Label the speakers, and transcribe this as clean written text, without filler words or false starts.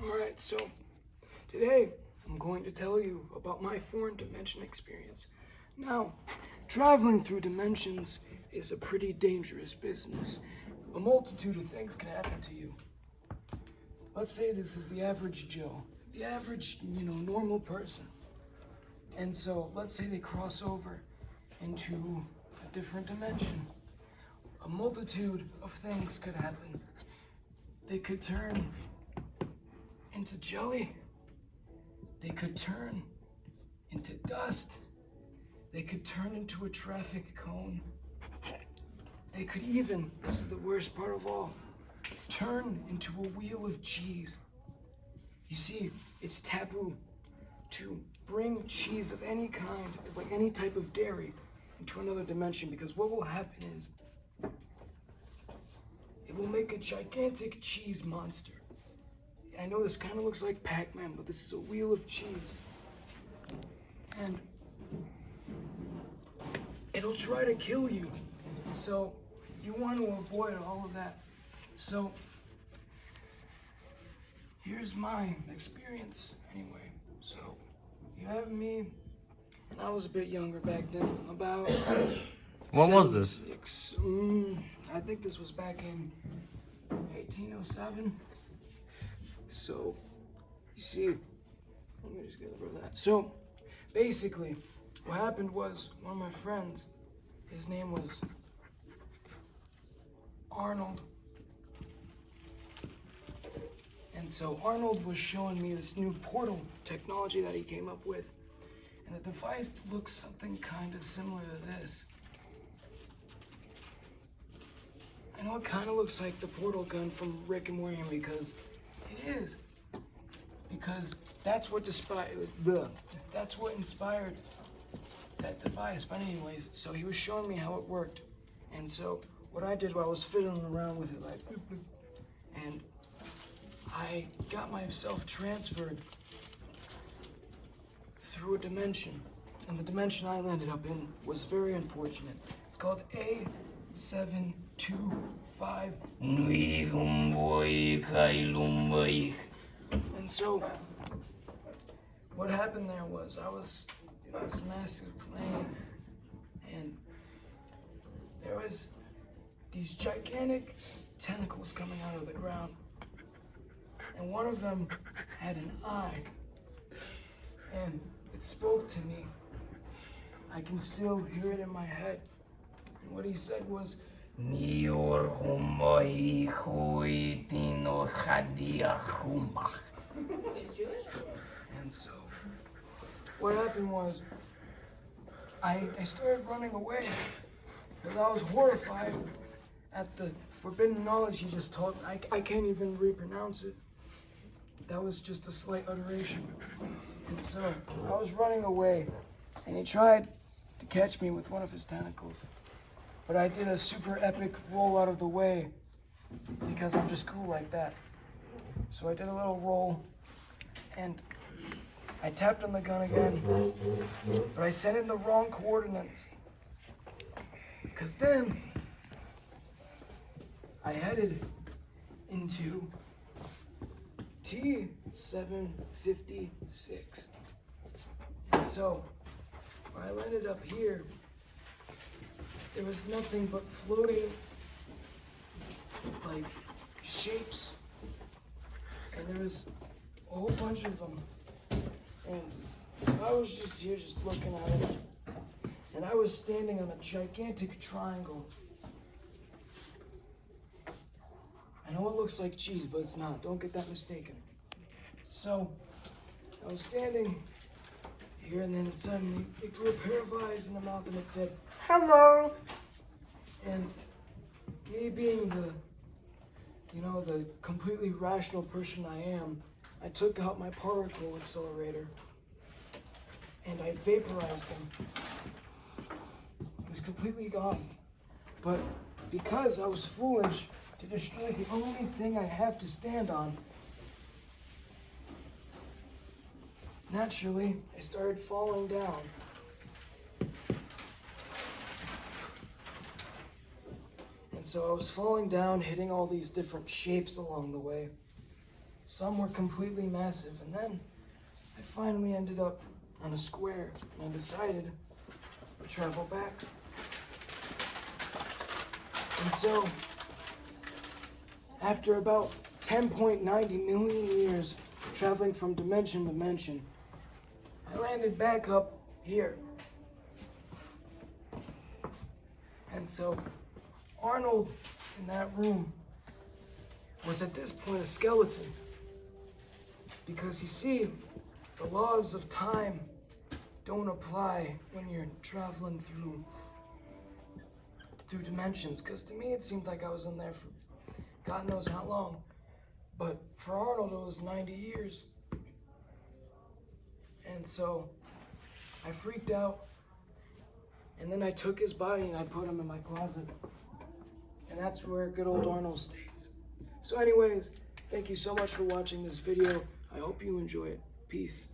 Speaker 1: Alright, so today I'm going to tell you about my foreign dimension experience. Now, traveling through dimensions is a pretty dangerous business. A multitude of things can happen to you. Let's say this is the average Joe, the average, normal person. And so let's say they cross over into a different dimension. A multitude of things could happen. They could turn into jelly. They could turn into dust. They could turn into a traffic cone. They could even, this is the worst part of all, turn into a wheel of cheese. You see, it's taboo to bring cheese of any kind, like any type of dairy, into another dimension, because what will happen is it will make a gigantic cheese monster. I know this kind of looks like Pac-Man, but this is a wheel of cheese. And it'll try to kill you. So you want to avoid all of that. So here's my experience anyway. So you have me, and I was a bit younger back then, about
Speaker 2: When was this?
Speaker 1: 76. I think this was back in 1807. So, you see, let me just get rid of that. So, basically, what happened was one of my friends, his name was Arnold. And so Arnold was showing me this new portal technology that he came up with. And the device looks something kind of similar to this. I know it kind of looks like the portal gun from Rick and Morty because it is. Because that's what inspired that device. But anyways, so he was showing me how it worked. And so what I did while I was fiddling around with it, like, and I got myself transferred through a dimension. And the dimension I landed up in was very unfortunate. It's called A725. And so, what happened there was I was in this massive plane, and there was these gigantic tentacles coming out of the ground. And one of them had an eye, and it spoke to me. I can still hear it in my head. And what he said was, and so, what happened was, I started running away because I was horrified at the forbidden knowledge he just taught me. I can't even repronounce it. That was just a slight utteration. And so, I was running away, and he tried to catch me with one of his tentacles. But I did a super epic roll out of the way because I'm just cool like that. So I did a little roll, and I tapped on the gun again, but I sent in the wrong coordinates. Because then I into T756. And so, where I landed up here, there was nothing but floating, like, shapes. And there was a whole bunch of them. And so I was just here just looking at it. And I was standing on a gigantic triangle. I know it looks like cheese, but it's not. Don't get that mistaken. So, I was standing here, and then suddenly it grew a pair of eyes in the mouth, and it said, "Hello." And me being the completely rational person I am, I took out my particle accelerator, and I vaporized him. He was completely gone. But because I was foolish to destroy the only thing I have to stand on, naturally, I started falling down. And so I was falling down, hitting all these different shapes along the way. some were completely massive, and then I finally ended up on a square, and I decided to travel back. And so, after about 10.90 million years traveling from dimension to dimension, I landed back up here. And so, Arnold in that room was at this point a skeleton. Because you see, the laws of time don't apply when you're traveling through dimensions. Because to me, it seemed like I was in there for God knows how long. But for Arnold, it was 90 years. And so I freaked out. And then I took his body and I put him in my closet. And that's where good old Arnold stays. So anyways, thank you so much for watching this video. I hope you enjoy it. Peace.